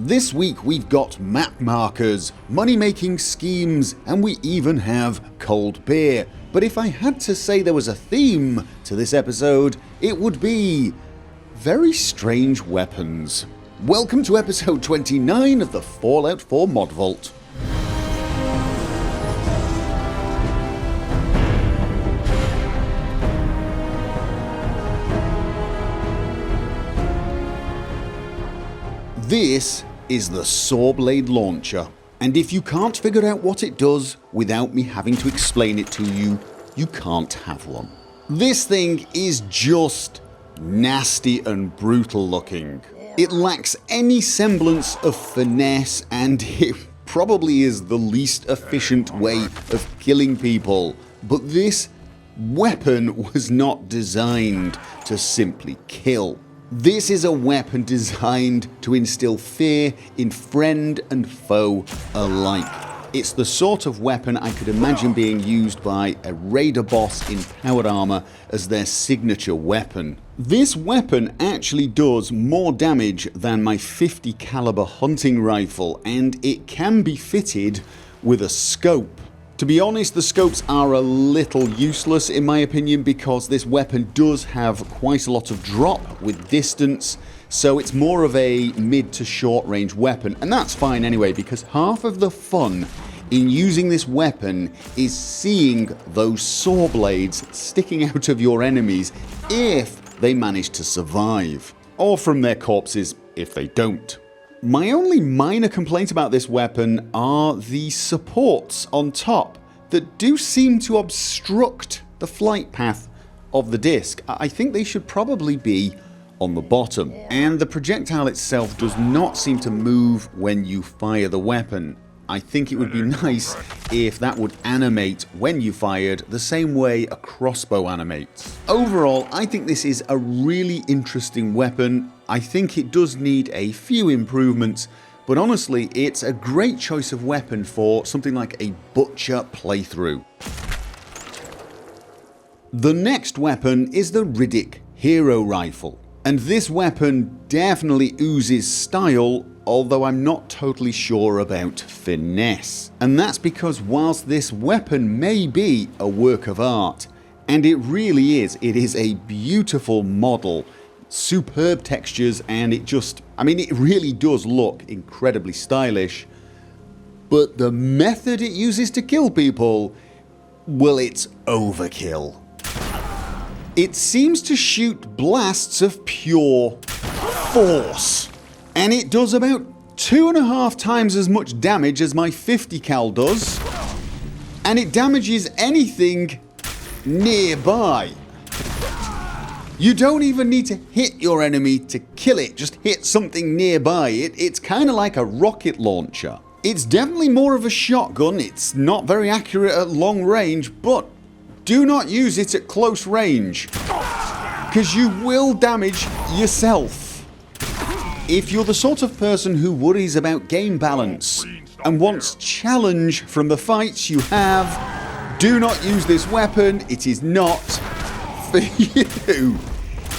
This week we've got map markers, money-making schemes, and we even have cold beer. But if I had to say there was a theme to this episode, it would be very strange weapons. Welcome to episode 29 of the Fallout 4 Mod Vault. This is the Sawblade Launcher, and if you can't figure out what it does without me having to explain it to you, you can't have one. This thing is just nasty and brutal looking. It lacks any semblance of finesse, and it probably is the least efficient way of killing people. But this weapon was not designed to simply kill. This is a weapon designed to instill fear in friend and foe alike. It's the sort of weapon I could imagine being used by a raider boss in powered armor as their signature weapon. This weapon actually does more damage than my .50 caliber hunting rifle, and it can be fitted with a scope. To be honest, the scopes are a little useless in my opinion because this weapon does have quite a lot of drop with distance, so it's more of a mid to short range weapon, and that's fine anyway because half of the fun in using this weapon is seeing those saw blades sticking out of your enemies if they manage to survive, or from their corpses if they don't. My only minor complaint about this weapon are the supports on top that do seem to obstruct the flight path of the disc. I think they should probably be on the bottom. And the projectile itself does not seem to move when you fire the weapon. I think it would be nice if that would animate when you fired the same way a crossbow animates. Overall, I think this is a really interesting weapon. I think it does need a few improvements, but honestly, it's a great choice of weapon for something like a butcher playthrough. The next weapon is the Riddick Hero Rifle, and this weapon definitely oozes style, although I'm not totally sure about finesse. And that's because whilst this weapon may be a work of art, and it really is, it is a beautiful model, superb textures, and it really does look incredibly stylish, but the method it uses to kill people, well, it's overkill. It seems to shoot blasts of pure force, and it does about 2.5 times as much damage as my .50 cal does, and it damages anything nearby. You don't even need to hit your enemy to kill it, just hit something nearby. It's kind of like a rocket launcher. It's definitely more of a shotgun, it's not very accurate at long range, but do not use it at close range, because you will damage yourself. If you're the sort of person who worries about game balance and wants challenge from the fights you have, do not use this weapon, it is not for you.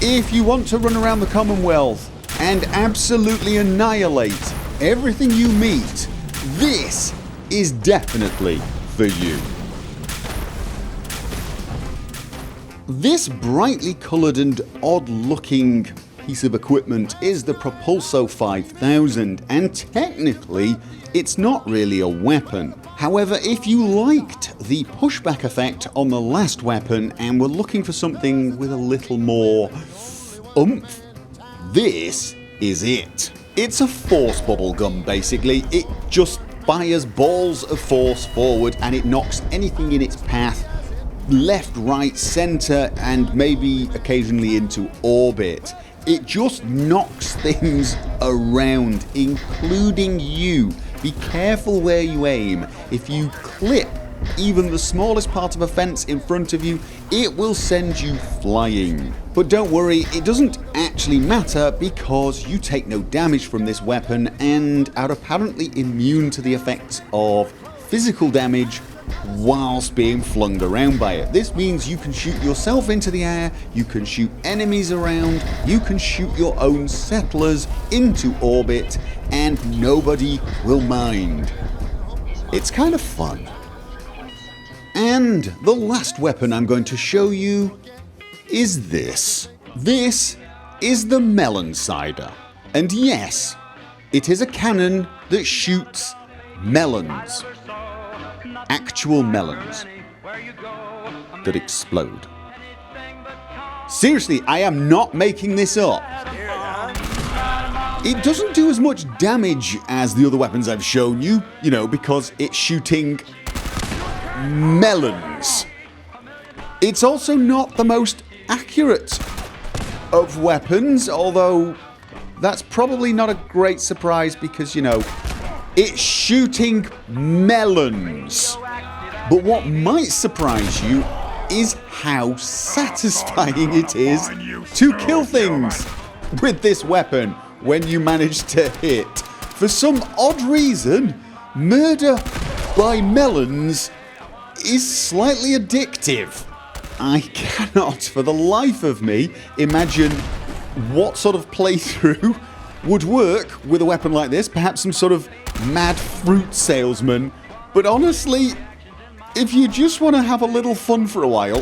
If you want to run around the Commonwealth and absolutely annihilate everything you meet, this is definitely for you. This brightly coloured and odd looking piece of equipment is the Propulso 5000, and technically it's not really a weapon. However, if you liked the pushback effect on the last weapon and were looking for something with a little more oomph, this is it. It's a force bubble gun basically. It just fires balls of force forward and it knocks anything in its path left, right, centre, and maybe occasionally into orbit. It just knocks things around, including you. Be careful where you aim. If you clip even the smallest part of a fence in front of you, it will send you flying. But don't worry, it doesn't actually matter because you take no damage from this weapon and are apparently immune to the effects of physical damage whilst being flung around by it. This means you can shoot yourself into the air, you can shoot enemies around, you can shoot your own settlers into orbit, and nobody will mind. It's kind of fun. And the last weapon I'm going to show you is this. This is the Meloncider. And yes, it is a cannon that shoots melons. Actual melons that explode. Seriously, I am not making this up. It doesn't do as much damage as the other weapons I've shown you, because it's shooting melons. It's also not the most accurate of weapons, although that's probably not a great surprise because, it's shooting melons. But what might surprise you is how satisfying it is to kill things with this weapon when you manage to hit. For some odd reason, murder by melons is slightly addictive. I cannot for the life of me imagine what sort of playthrough would work with a weapon like this. Perhaps some sort of mad fruit salesman. But honestly, if you just want to have a little fun for a while,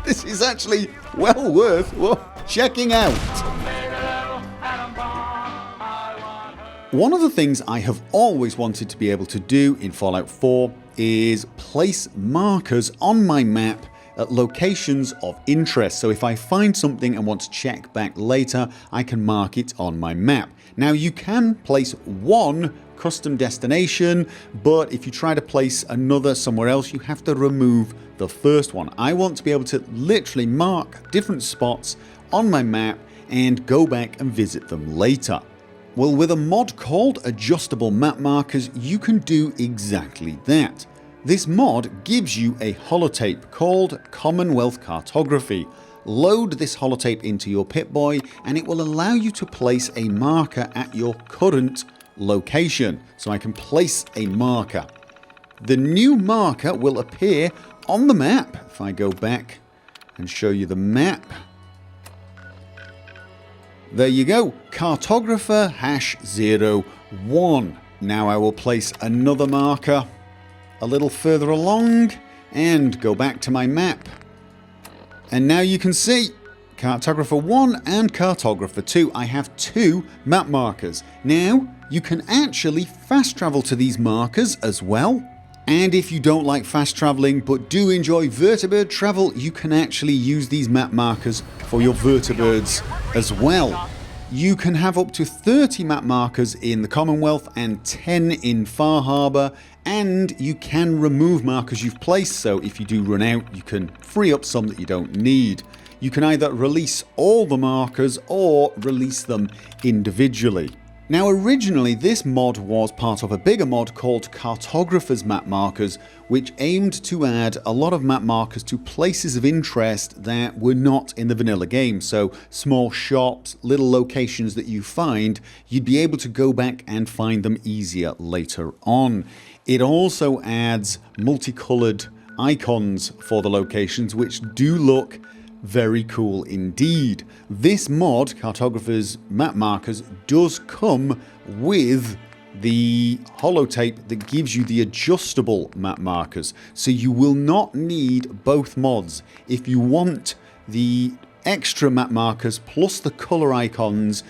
this is actually well worth checking out. One of the things I have always wanted to be able to do in Fallout 4 is place markers on my map at locations of interest. So if I find something and want to check back later, I can mark it on my map. Now you can place one custom destination, but if you try to place another somewhere else, you have to remove the first one. I want to be able to literally mark different spots on my map and go back and visit them later. Well, with a mod called Adjustable Map Markers, you can do exactly that. This mod gives you a holotape called Commonwealth Cartography. Load this holotape into your Pip-Boy and it will allow you to place a marker at your current location. So I can place a marker. The new marker will appear on the map. If I go back and show you the map. There you go, Cartographer #01. Now I will place another marker a little further along and go back to my map. And now you can see Cartographer 1 and Cartographer 2. I have two map markers. Now you can actually fast travel to these markers as well. And if you don't like fast traveling but do enjoy vertibird travel, you can actually use these map markers for your vertibirds as well. You can have up to 30 map markers in the Commonwealth and 10 in Far Harbour, and you can remove markers you've placed, so if you do run out you can free up some that you don't need. You can either release all the markers or release them individually. Now originally this mod was part of a bigger mod called Cartographers Map Markers, which aimed to add a lot of map markers to places of interest that were not in the vanilla game. So small shops, little locations that you find, you'd be able to go back and find them easier later on. It also adds multicolored icons for the locations which do look very cool indeed. This mod, Cartographers Map Markers, does come with the holotape that gives you the adjustable map markers, so you will not need both mods. If you want the extra map markers plus the colour icons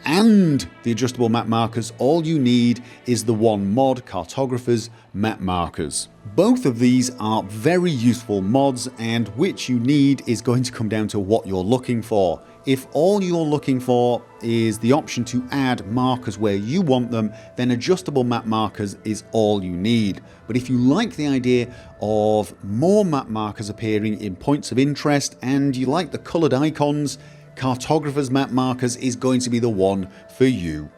and the adjustable map markers, all you need is the one mod, Cartographers Map Markers. Both of these are very useful mods, and which you need is going to come down to what you're looking for. If all you're looking for is the option to add markers where you want them, then adjustable map markers is all you need. But if you like the idea of more map markers appearing in points of interest and you like the coloured icons, Cartographers Map Markers is going to be the one for you.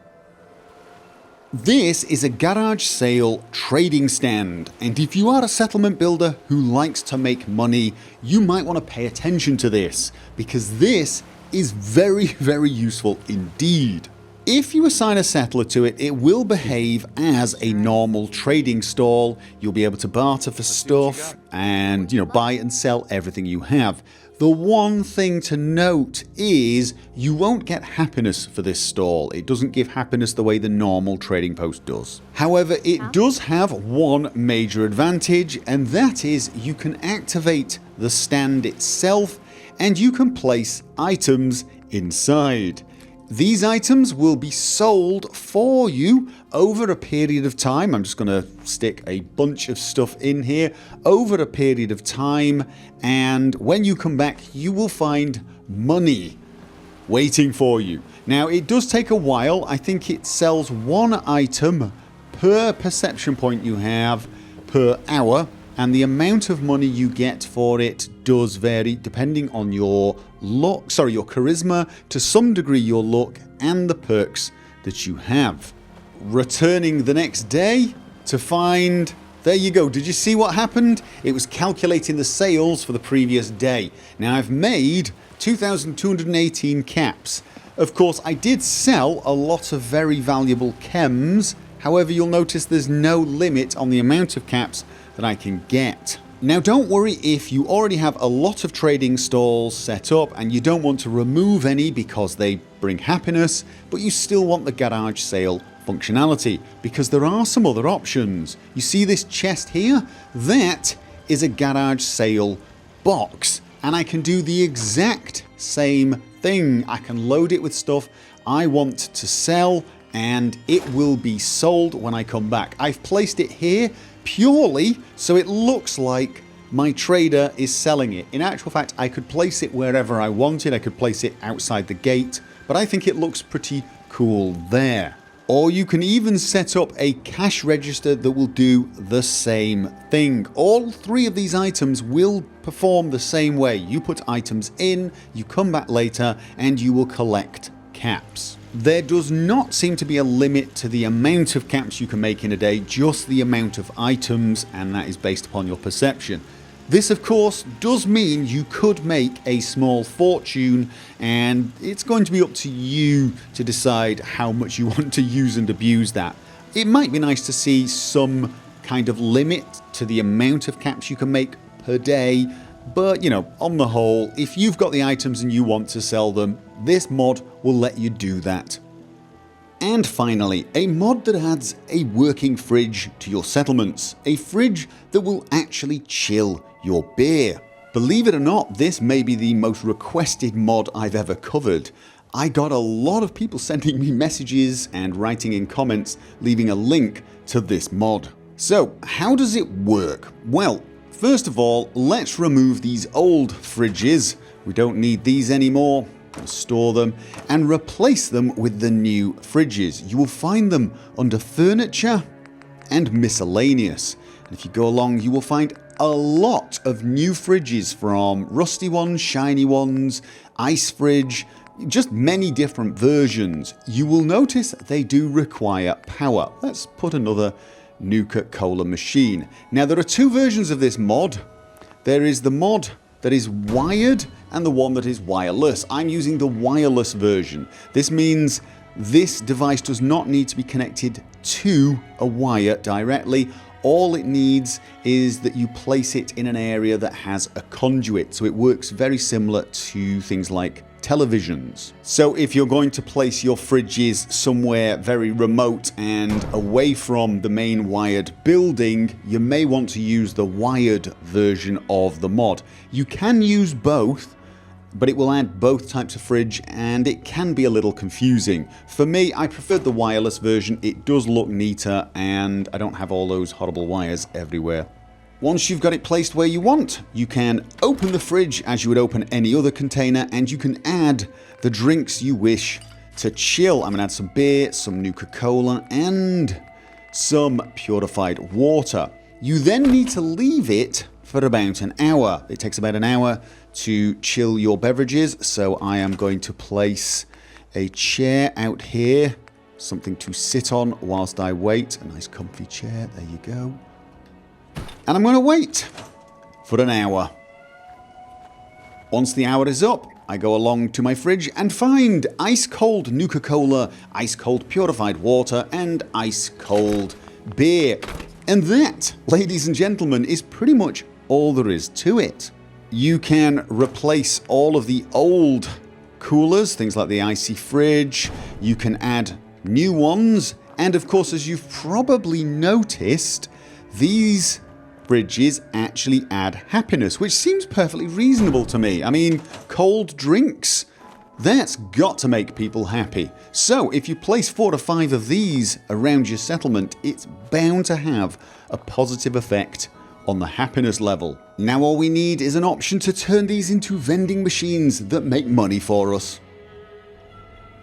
This is a garage sale trading stand, and if you are a settlement builder who likes to make money, you might want to pay attention to this, because this is very, very useful indeed. If you assign a settler to it, it will behave as a normal trading stall. You'll be able to barter for stuff and, buy and sell everything you have. The one thing to note is you won't get happiness for this stall. It doesn't give happiness the way the normal trading post does. However, it does have one major advantage, and that is you can activate the stand itself and you can place items inside. These items will be sold for you over a period of time. I'm just going to stick a bunch of stuff in here over a period of time, and when you come back you will find money waiting for you. Now it does take a while. I think it sells one item per perception point you have per hour, and the amount of money you get for it does vary depending on your luck, your charisma, to some degree your luck, and the perks that you have. Returning the next day to find, there you go, did you see what happened? It was calculating the sales for the previous day. Now I've made 2,218 caps. Of course I did sell a lot of very valuable chems, however you'll notice there's no limit on the amount of caps that I can get. Now don't worry if you already have a lot of trading stalls set up and you don't want to remove any because they bring happiness, but you still want the garage sale functionality, because there are some other options. You see this chest here? That is a garage sale box, and I can do the exact same thing. I can load it with stuff I want to sell and it will be sold when I come back. I've placed it here purely so it looks like my trader is selling it. In actual fact, I could place it wherever I wanted. I could place it outside the gate, but I think it looks pretty cool there. Or you can even set up a cash register that will do the same thing. All three of these items will perform the same way. You put items in, you come back later, and you will collect caps. There does not seem to be a limit to the amount of caps you can make in a day, just the amount of items, and that is based upon your perception. This of course does mean you could make a small fortune, and it's going to be up to you to decide how much you want to use and abuse that. It might be nice to see some kind of limit to the amount of caps you can make per day, but you know, on the whole, if you've got the items and you want to sell them, this mod will let you do that. And finally, a mod that adds a working fridge to your settlements. A fridge that will actually chill your beer. Believe it or not, this may be the most requested mod I've ever covered. I got a lot of people sending me messages and writing in comments, leaving a link to this mod. So how does it work? Well, first of all, let's remove these old fridges. We don't need these anymore. Store them and replace them with the new fridges. You will find them under furniture and miscellaneous. And if you go along, you will find a lot of new fridges, from rusty ones, shiny ones, ice fridge, just many different versions. You will notice they do require power. Let's put another Nuka-Cola machine. Now there are two versions of this mod. There is the mod that is wired and the one that is wireless. I'm using the wireless version. This means this device does not need to be connected to a wire directly. All it needs is that you place it in an area that has a conduit, so it works very similar to things like televisions. So if you're going to place your fridges somewhere very remote and away from the main wired building, you may want to use the wired version of the mod. You can use both, but it will add both types of fridge and it can be a little confusing. For me, I preferred the wireless version. It does look neater and I don't have all those horrible wires everywhere. Once you've got it placed where you want, you can open the fridge as you would open any other container, and you can add the drinks you wish to chill. I'm going to add some beer, some Nuka-Cola and some purified water. You then need to leave it for about an hour. It takes about an hour to chill your beverages, so I am going to place a chair out here, something to sit on whilst I wait. A nice comfy chair, there you go. And I'm going to wait for an hour. Once the hour is up, I go along to my fridge and find ice cold Nuka-Cola, ice cold purified water and ice cold beer. And that, ladies and gentlemen, is pretty much all there is to it. You can replace all of the old coolers, things like the icy fridge. You can add new ones, and of course, as you've probably noticed, these fridges actually add happiness, which seems perfectly reasonable to me. I mean, cold drinks, that's got to make people happy. So if you place 4 to 5 of these around your settlement, it's bound to have a positive effect on the happiness level. Now all we need is an option to turn these into vending machines that make money for us.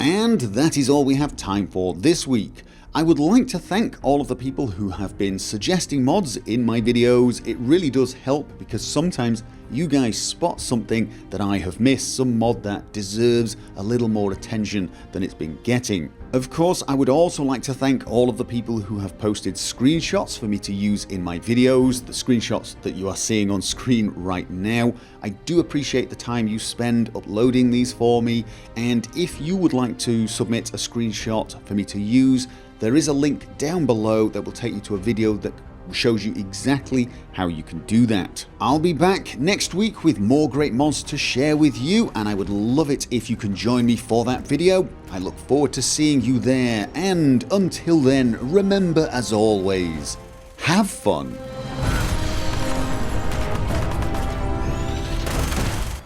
And that is all we have time for this week. I would like to thank all of the people who have been suggesting mods in my videos. It really does help because sometimes you guys spot something that I have missed, some mod that deserves a little more attention than it's been getting. Of course, I would also like to thank all of the people who have posted screenshots for me to use in my videos, the screenshots that you are seeing on screen right now. I do appreciate the time you spend uploading these for me, and if you would like to submit a screenshot for me to use, there is a link down below that will take you to a video that shows you exactly how you can do that. I'll be back next week with more great mods to share with you, and I would love it if you can join me for that video. I look forward to seeing you there, and until then, remember as always, have fun.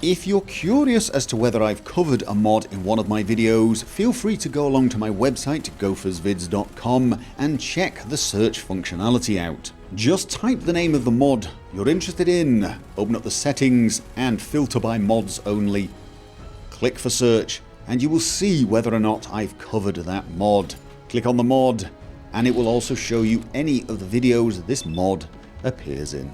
If you're curious as to whether I've covered a mod in one of my videos, feel free to go along to my website gophersvids.com and check the search functionality out. Just type the name of the mod you're interested in, open up the settings and filter by mods only. Click for search and you will see whether or not I've covered that mod. Click on the mod and it will also show you any of the videos this mod appears in.